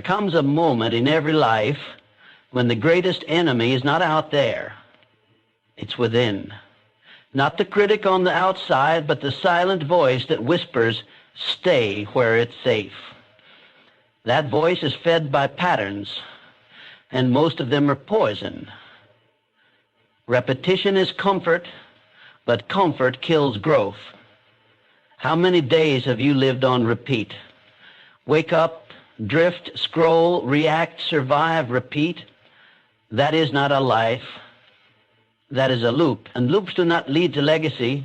comes a moment in every life when the greatest enemy is not out there. It's within. Not the critic on the outside, but the silent voice that whispers, stay where it's safe. That voice is fed by patterns, and most of them are poison. Repetition is comfort, but comfort kills growth. How many days have you lived on repeat? Wake up, drift, scroll, react, survive, repeat. That is not a life. That is a loop. And loops do not lead to legacy.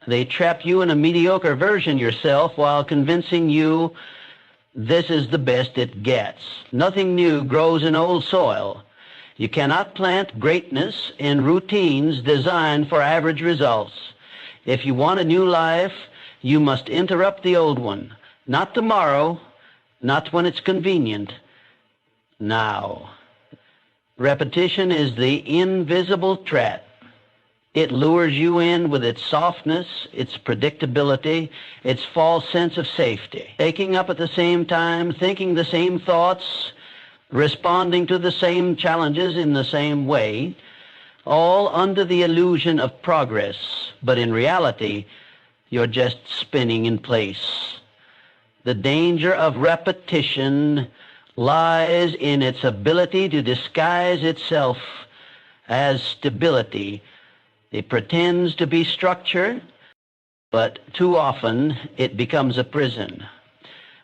They trap you in a mediocre version of yourself while convincing you this is the best it gets. Nothing new grows in old soil. You cannot plant greatness in routines designed for average results. If you want a new life, you must interrupt the old one. Not tomorrow, not when it's convenient. Now. Repetition is the invisible trap. It lures you in with its softness, its predictability, its false sense of safety. Waking up at the same time, thinking the same thoughts, responding to the same challenges in the same way, all under the illusion of progress. But in reality, you're just spinning in place. The danger of repetition lies in its ability to disguise itself as stability. It pretends to be structure, but too often it becomes a prison.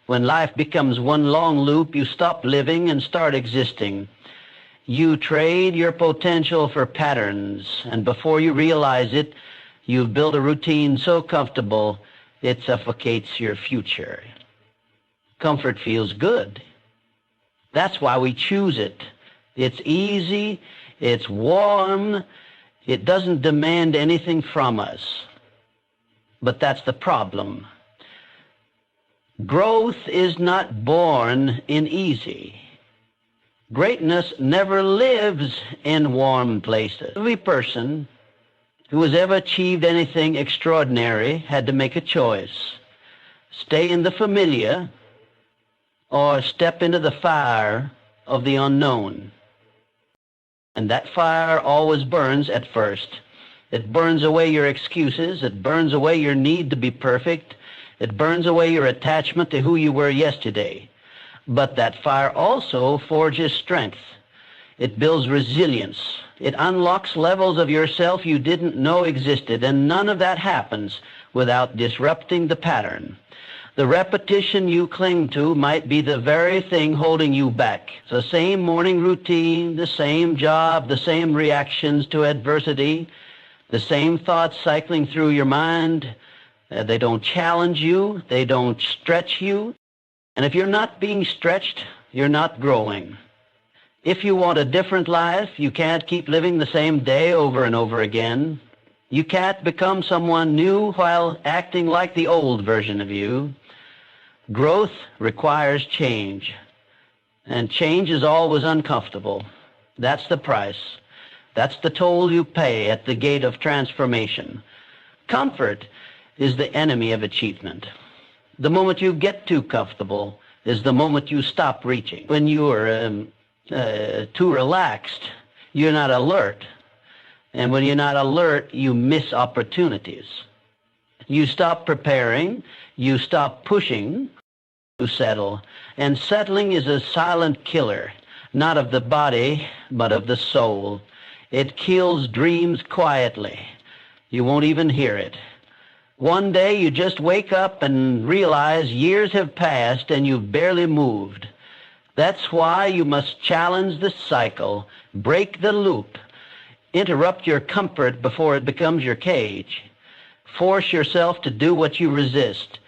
When life becomes one long loop, you stop living and start existing. You trade your potential for patterns, and before you realize it, you've built a routine so comfortable it suffocates your future. Comfort feels good. That's why we choose it. It's easy, it's warm, it doesn't demand anything from us. But that's the problem. Growth is not born in easy. Greatness never lives in warm places. Every person who has ever achieved anything extraordinary had to make a choice. Stay in the familiar or step into the fire of the unknown. And that fire always burns at first. It burns away your excuses. It burns away your need to be perfect. It burns away your attachment to who you were yesterday. But that fire also forges strength. It builds resilience. It unlocks levels of yourself you didn't know existed, and none of that happens without disrupting the pattern. The repetition you cling to might be the very thing holding you back. The same morning routine, the same job, the same reactions to adversity, the same thoughts cycling through your mind. They don't challenge you. They don't stretch you. And if you're not being stretched, you're not growing. If you want a different life, you can't keep living the same day over and over again. You can't become someone new while acting like the old version of you. Growth requires change, and change is always uncomfortable. That's the price. That's the toll you pay at the gate of transformation. Comfort is the enemy of achievement. The moment you get too comfortable is the moment you stop reaching. When you are too relaxed, you're not alert. And when you're not alert, you miss opportunities. You stop preparing, you stop pushing, you settle. And settling is a silent killer, not of the body, but of the soul. It kills dreams quietly. You won't even hear it. One day you just wake up and realize years have passed and you've barely moved. That's why you must challenge the cycle, break the loop, interrupt your comfort before it becomes your cage. Force yourself to do what you resist.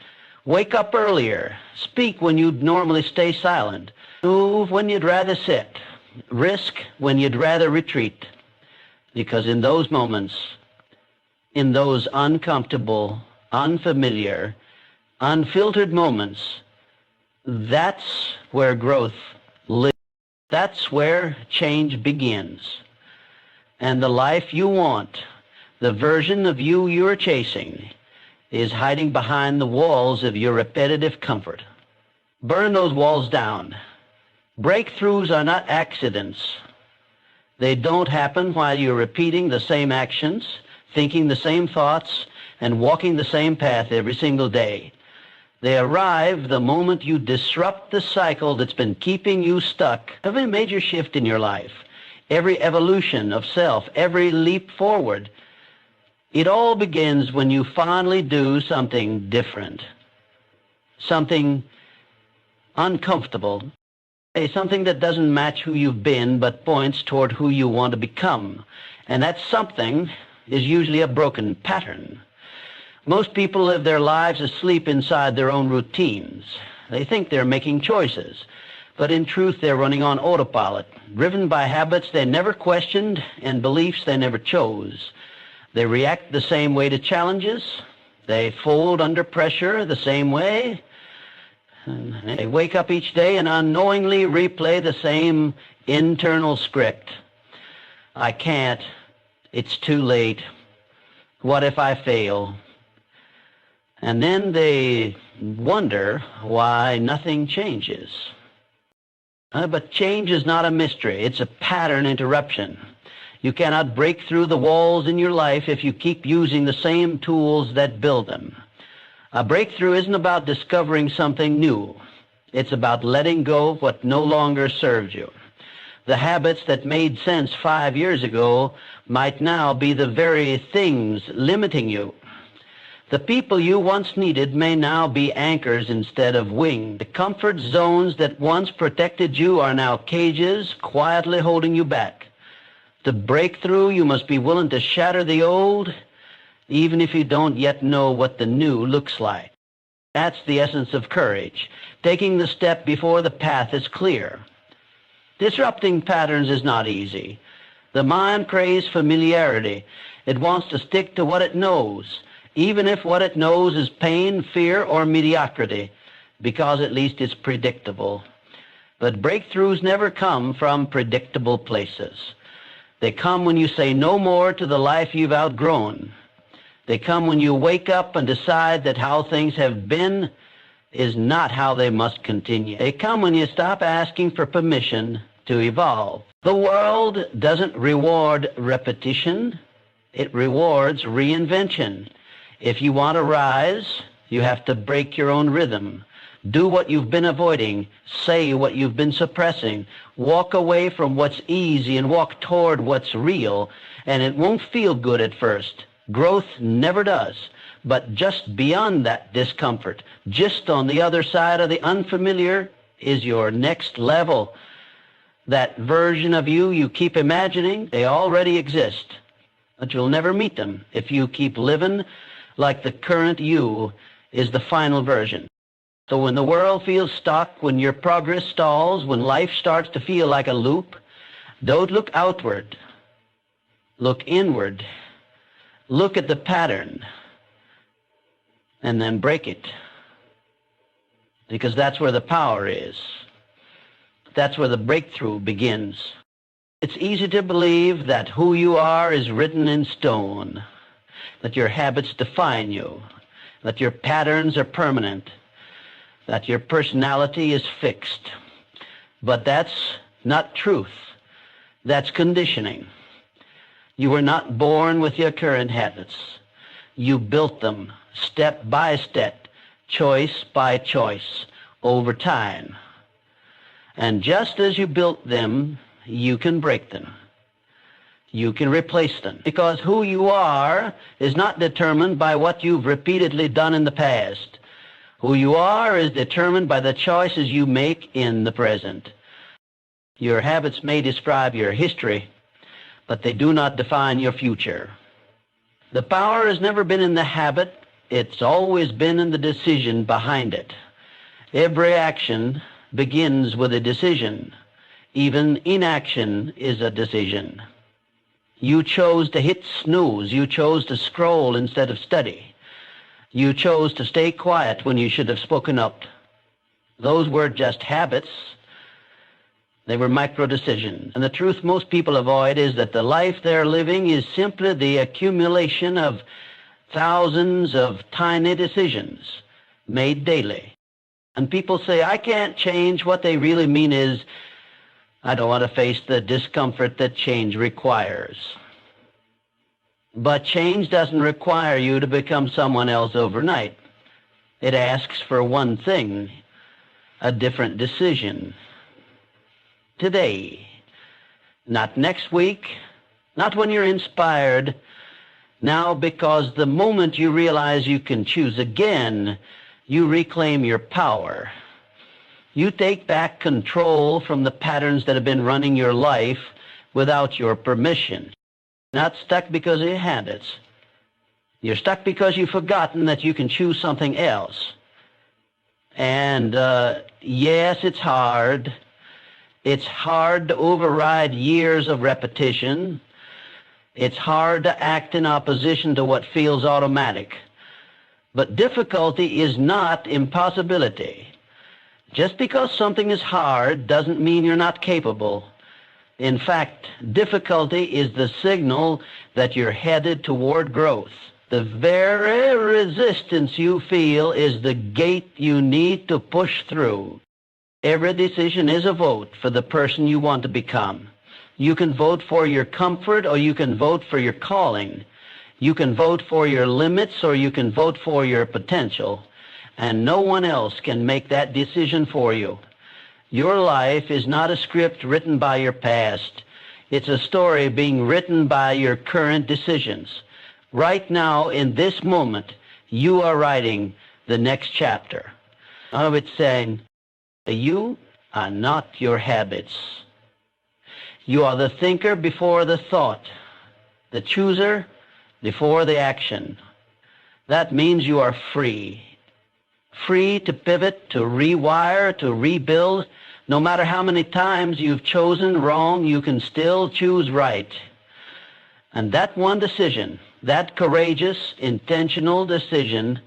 Wake up earlier. Speak when you'd normally stay silent. Move when you'd rather sit. Risk when you'd rather retreat. Because in those moments, in those uncomfortable, unfamiliar, unfiltered moments, that's where growth lives. That's where change begins. And the life you want, the version of you you're chasing, is hiding behind the walls of your repetitive comfort. Burn those walls down. Breakthroughs are not accidents. They don't happen while you're repeating the same actions, thinking the same thoughts, and walking the same path every single day. They arrive the moment you disrupt the cycle that's been keeping you stuck. Every major shift in your life, every evolution of self, every leap forward, it all begins when you finally do something different, something uncomfortable, something that doesn't match who you've been but points toward who you want to become. And that something is usually a broken pattern. Most people live their lives asleep inside their own routines. They think they're making choices, but in truth they're running on autopilot, driven by habits they never questioned and beliefs they never chose. They react the same way to challenges. They fold under pressure the same way. And they wake up each day and unknowingly replay the same internal script. I can't. It's too late. What if I fail? And then they wonder why nothing changes. But change is not a mystery. It's a pattern interruption. You cannot break through the walls in your life if you keep using the same tools that build them. A breakthrough isn't about discovering something new. It's about letting go of what no longer serves you. The habits that made sense 5 years ago might now be the very things limiting you. The people you once needed may now be anchors instead of wings. The comfort zones that once protected you are now cages quietly holding you back. To break through, you must be willing to shatter the old, even if you don't yet know what the new looks like. That's the essence of courage, taking the step before the path is clear. Disrupting patterns is not easy. The mind craves familiarity. It wants to stick to what it knows, even if what it knows is pain, fear, or mediocrity, because at least it's predictable. But breakthroughs never come from predictable places. They come when you say no more to the life you've outgrown. They come when you wake up and decide that how things have been is not how they must continue. They come when you stop asking for permission to evolve. The world doesn't reward repetition. It rewards reinvention. If you want to rise, you have to break your own rhythm. Do what you've been avoiding. Say what you've been suppressing. Walk away from what's easy and walk toward what's real. And it won't feel good at first. Growth never does. But just beyond that discomfort, just on the other side of the unfamiliar, is your next level. That version of you keep imagining, they already exist. But you'll never meet them if you keep living like the current you is the final version. So when the world feels stuck, when your progress stalls, when life starts to feel like a loop, don't look outward. Look inward. Look at the pattern and then break it. Because that's where the power is. That's where the breakthrough begins. It's easy to believe that who you are is written in stone, that your habits define you, that your patterns are permanent, that your personality is fixed. But that's not truth. That's conditioning. You were not born with your current habits. You built them step by step, choice by choice, over time. And just as you built them, you can break them. You can replace them. Because who you are is not determined by what you've repeatedly done in the past. Who you are is determined by the choices you make in the present. Your habits may describe your history, but they do not define your future. The power has never been in the habit. It's always been in the decision behind it. Every action begins with a decision. Even inaction is a decision. You chose to hit snooze. You chose to scroll instead of study. You chose to stay quiet when you should have spoken up. Those weren't just habits. They were micro-decisions. And the truth most people avoid is that the life they're living is simply the accumulation of thousands of tiny decisions made daily. And people say, I can't change. What they really mean is, I don't want to face the discomfort that change requires. But change doesn't require you to become someone else overnight. It asks for one thing, a different decision. Today, not next week, not when you're inspired. Now, because the moment you realize you can choose again, you reclaim your power. You take back control from the patterns that have been running your life without your permission. Not stuck because of your habits. You're stuck because you've forgotten that you can choose something else. And yes, it's hard. It's hard to override years of repetition. It's hard to act in opposition to what feels automatic. But difficulty is not impossibility. Just because something is hard doesn't mean you're not capable. In fact, difficulty is the signal that you're headed toward growth. The very resistance you feel is the gate you need to push through. Every decision is a vote for the person you want to become. You can vote for your comfort or you can vote for your calling. You can vote for your limits or you can vote for your potential. And no one else can make that decision for you. Your life is not a script written by your past. It's a story being written by your current decisions. Right now, in this moment, you are writing the next chapter. Now it's saying, you are not your habits. You are the thinker before the thought, the chooser before the action. That means you are free. Free to pivot, to rewire, to rebuild. No matter how many times you've chosen wrong, you can still choose right. And that one decision, that courageous, intentional decision,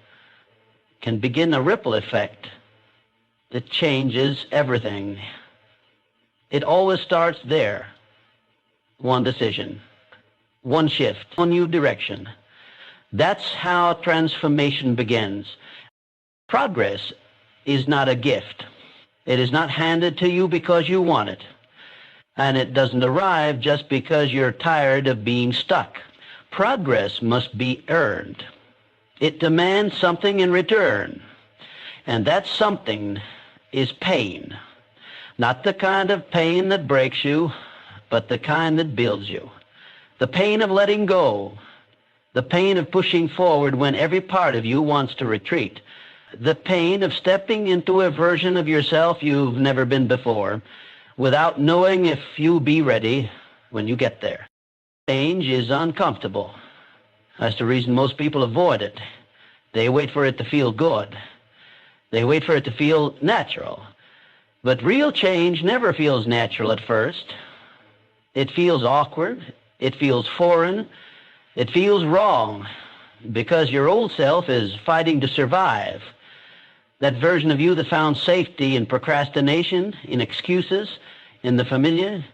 can begin a ripple effect that changes everything. It always starts there. One decision, one shift, one new direction. That's how transformation begins. Progress is not a gift. It is not handed to you because you want it. And it doesn't arrive just because you're tired of being stuck. Progress must be earned. It demands something in return. And that something is pain. Not the kind of pain that breaks you, but the kind that builds you. The pain of letting go. The pain of pushing forward when every part of you wants to retreat. The pain of stepping into a version of yourself you've never been before, without knowing if you'll be ready when you get there. Change is uncomfortable. That's the reason most people avoid it. They wait for it to feel good. They wait for it to feel natural. But real change never feels natural at first. It feels awkward. It feels foreign. It feels wrong because your old self is fighting to survive. That version of you that found safety in procrastination, in excuses, in the familiar,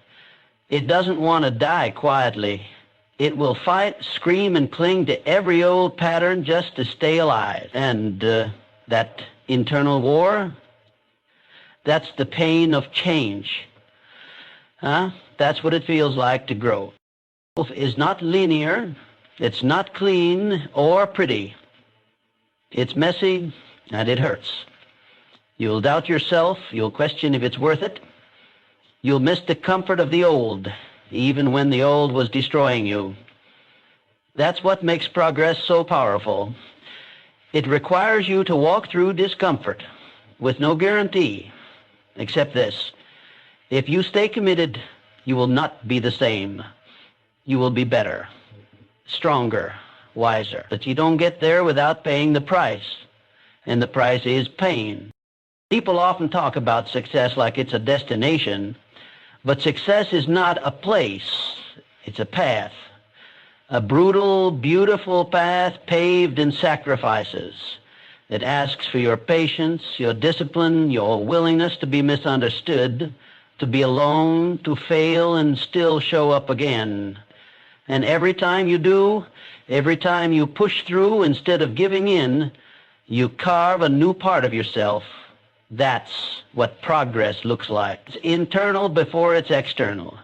it doesn't want to die quietly. It will fight, scream, and cling to every old pattern just to stay alive. And that internal war, that's the pain of change. That's what it feels like to grow. Growth is not linear. It's not clean or pretty. It's messy and it hurts. You'll doubt yourself. You'll question if it's worth it. You'll miss the comfort of the old, even when the old was destroying you. That's what makes progress so powerful. It requires you to walk through discomfort with no guarantee except this. If you stay committed, you will not be the same. You will be better, stronger, wiser. But you don't get there without paying the price. And the price is pain. People often talk about success like it's a destination, but success is not a place. It's a path. A brutal, beautiful path paved in sacrifices. It asks for your patience, your discipline, your willingness to be misunderstood, to be alone, to fail and still show up again. And every time you do, every time you push through instead of giving in, you carve a new part of yourself, That's what progress looks like. It's internal before it's external.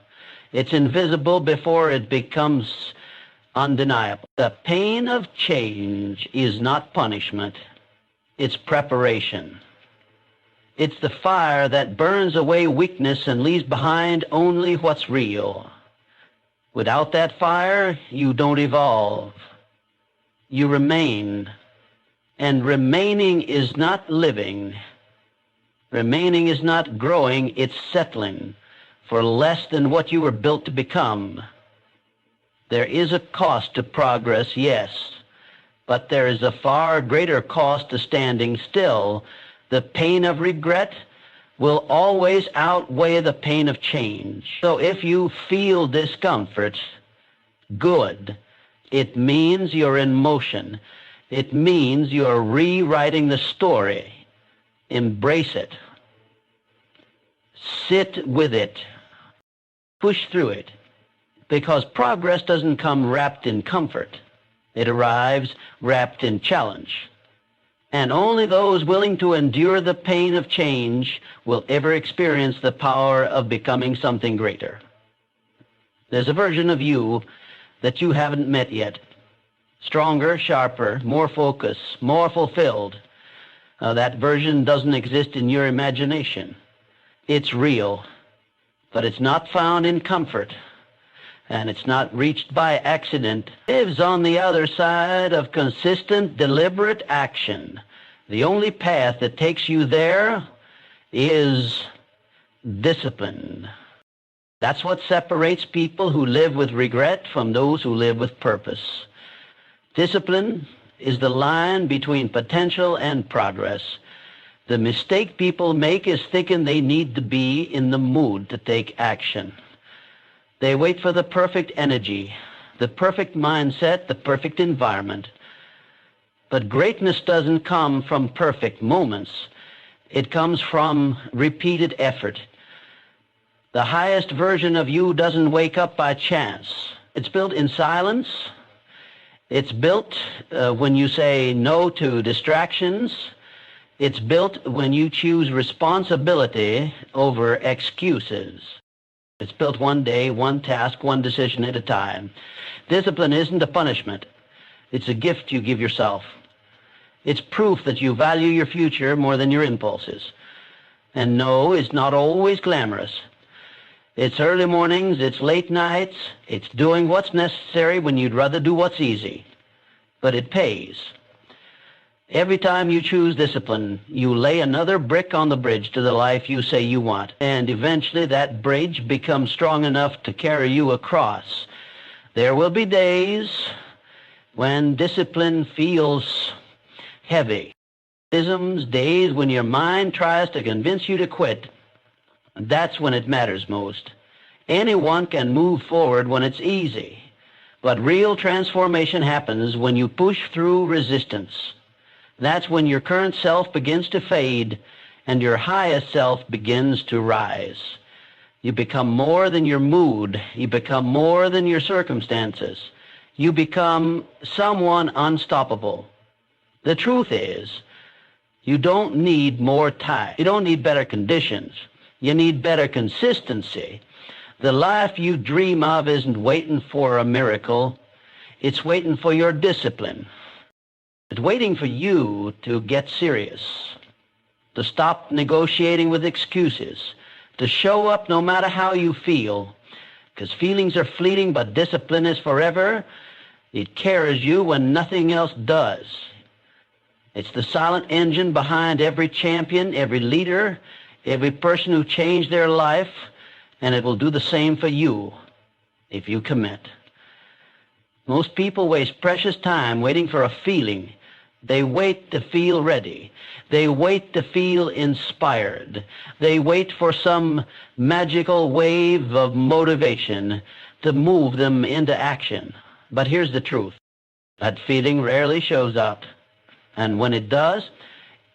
It's invisible before it becomes undeniable. The pain of change is not punishment. It's preparation. It's the fire that burns away weakness and leaves behind only what's real. Without that fire, you don't evolve. You remain. And remaining is not living. Remaining is not growing, it's settling for less than what you were built to become. There is a cost to progress, yes, but there is a far greater cost to standing still. The pain of regret will always outweigh the pain of change. So if you feel discomfort, good. It means you're in motion. It means you're rewriting the story. Embrace it. Sit with it. Push through it. Because progress doesn't come wrapped in comfort. It arrives wrapped in challenge. And only those willing to endure the pain of change will ever experience the power of becoming something greater. There's a version of you that you haven't met yet. Stronger, sharper, more focused, more fulfilled. That version doesn't exist in your imagination. It's real, but it's not found in comfort, and it's not reached by accident. It lives on the other side of consistent, deliberate action. The only path that takes you there is discipline. That's what separates people who live with regret from those who live with purpose. Discipline is the line between potential and progress. The mistake people make is thinking they need to be in the mood to take action. They wait for the perfect energy, the perfect mindset, the perfect environment. But greatness doesn't come from perfect moments. It comes from repeated effort. The highest version of you doesn't wake up by chance. It's built in silence. It's built when you say no to distractions. It's built when you choose responsibility over excuses. It's built one day, one task, one decision at a time. Discipline isn't a punishment. It's a gift you give yourself. It's proof that you value your future more than your impulses. And no, it's not always glamorous. It's early mornings, it's late nights, it's doing what's necessary when you'd rather do what's easy. But it pays. Every time you choose discipline, you lay another brick on the bridge to the life you say you want. And eventually that bridge becomes strong enough to carry you across. There will be days when discipline feels heavy. Days when your mind tries to convince you to quit. That's when it matters most. Anyone can move forward when it's easy. But real transformation happens when you push through resistance. That's when your current self begins to fade and your highest self begins to rise. You become more than your mood. You become more than your circumstances. You become someone unstoppable. The truth is, you don't need more time. You don't need better conditions. You need better consistency. The life you dream of isn't waiting for a miracle. It's waiting for your discipline. It's waiting for you to get serious, to stop negotiating with excuses, to show up no matter how you feel, because feelings are fleeting, but discipline is forever. It carries you when nothing else does. It's the silent engine behind every champion, every leader, every person who changed their life, and it will do the same for you if you commit. Most people waste precious time waiting for a feeling. They wait to feel ready. They wait to feel inspired. They wait for some magical wave of motivation to move them into action. But here's the truth. That feeling rarely shows up. And when it does,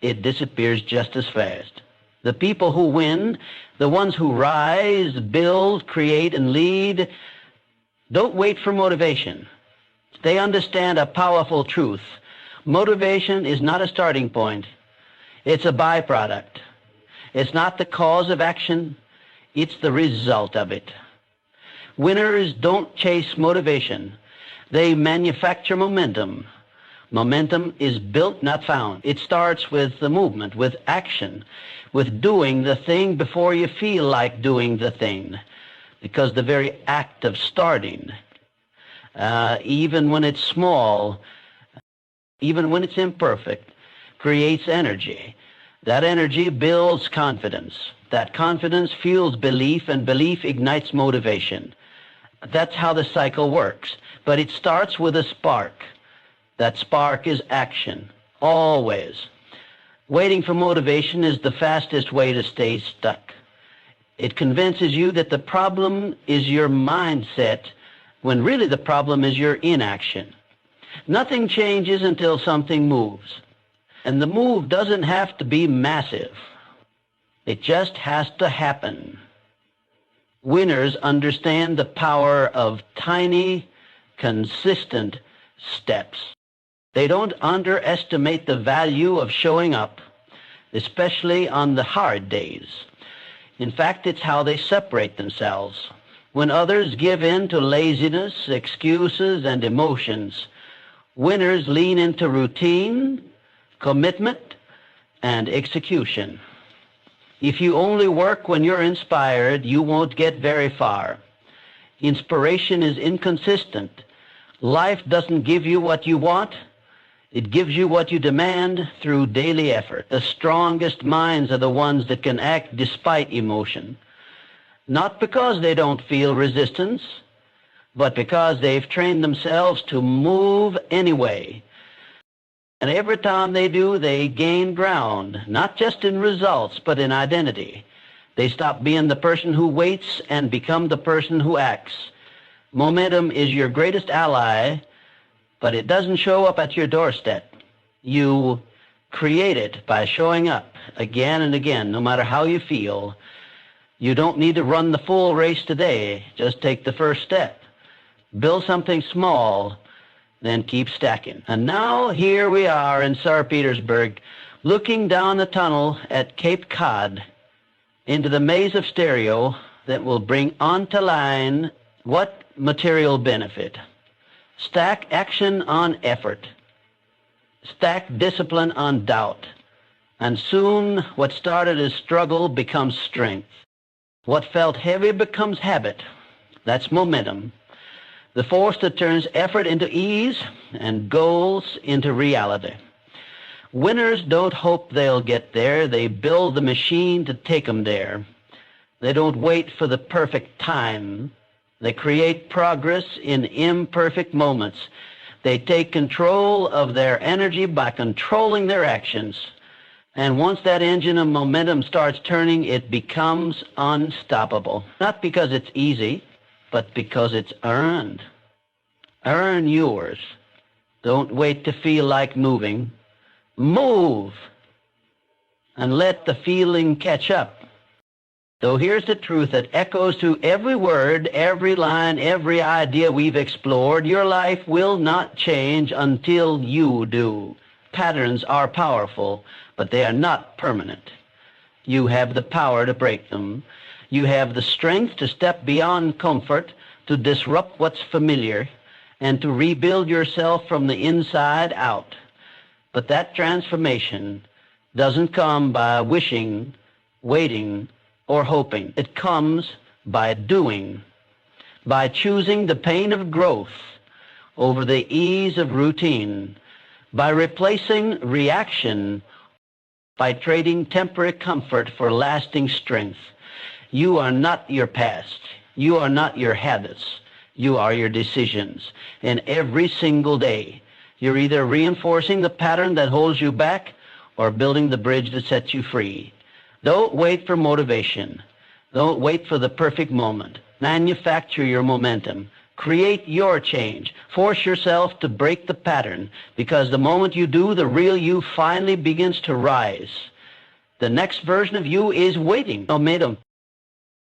it disappears just as fast. The people who win, the ones who rise, build, create, and lead, don't wait for motivation. They understand a powerful truth. Motivation is not a starting point. It's a byproduct. It's not the cause of action, it's the result of it. Winners don't chase motivation. They manufacture momentum. Momentum is built, not found. It starts with the movement, with action, with doing the thing before you feel like doing the thing. Because the very act of starting, even when it's small, even when it's imperfect, creates energy. That energy builds confidence. That confidence fuels belief, and belief ignites motivation. That's how the cycle works. But it starts with a spark. That spark is action, always. Waiting for motivation is the fastest way to stay stuck. It convinces you that the problem is your mindset, when really the problem is your inaction. Nothing changes until something moves. And the move doesn't have to be massive. It just has to happen. Winners understand the power of tiny, consistent steps. They don't underestimate the value of showing up, especially on the hard days. In fact, it's how they separate themselves. When others give in to laziness, excuses, and emotions, winners lean into routine, commitment, and execution. If you only work when you're inspired, you won't get very far. Inspiration is inconsistent. Life doesn't give you what you want. It gives you what you demand through daily effort. The strongest minds are the ones that can act despite emotion. Not because they don't feel resistance, but because they've trained themselves to move anyway. And every time they do, they gain ground, not just in results, but in identity. They stop being the person who waits and become the person who acts. Momentum is your greatest ally, but it doesn't show up at your doorstep. You create it by showing up again and again, no matter how you feel. You don't need to run the full race today. Just take the first step. Build something small, then keep stacking. And now here we are in St. Petersburg, looking down the tunnel at Cape Cod into the maze of stereo that will bring onto line what material benefit? Stack action on effort. Stack discipline on doubt. And soon what started as struggle becomes strength. What felt heavy becomes habit. That's momentum. The force that turns effort into ease and goals into reality. Winners don't hope they'll get there. They build the machine to take them there. They don't wait for the perfect time. They create progress in imperfect moments. They take control of their energy by controlling their actions. And once that engine of momentum starts turning, it becomes unstoppable. Not because it's easy, but because it's earned. Earn yours. Don't wait to feel like moving. Move. And let the feeling catch up. So here's the truth that echoes through every word, every line, every idea we've explored. Your life will not change until you do. Patterns are powerful, but they are not permanent. You have the power to break them. You have the strength to step beyond comfort, to disrupt what's familiar, and to rebuild yourself from the inside out. But that transformation doesn't come by wishing, waiting, or hoping. It comes by doing, by choosing the pain of growth over the ease of routine, by replacing reaction, by trading temporary comfort for lasting strength. You are not your past. You are not your habits. You are your decisions. And every single day, you're either reinforcing the pattern that holds you back or building the bridge that sets you free. Don't wait for motivation. Don't wait for the perfect moment. Manufacture your momentum. Create your change. Force yourself to break the pattern, because the moment you do, the real you finally begins to rise. The next version of you is waiting. Momentum.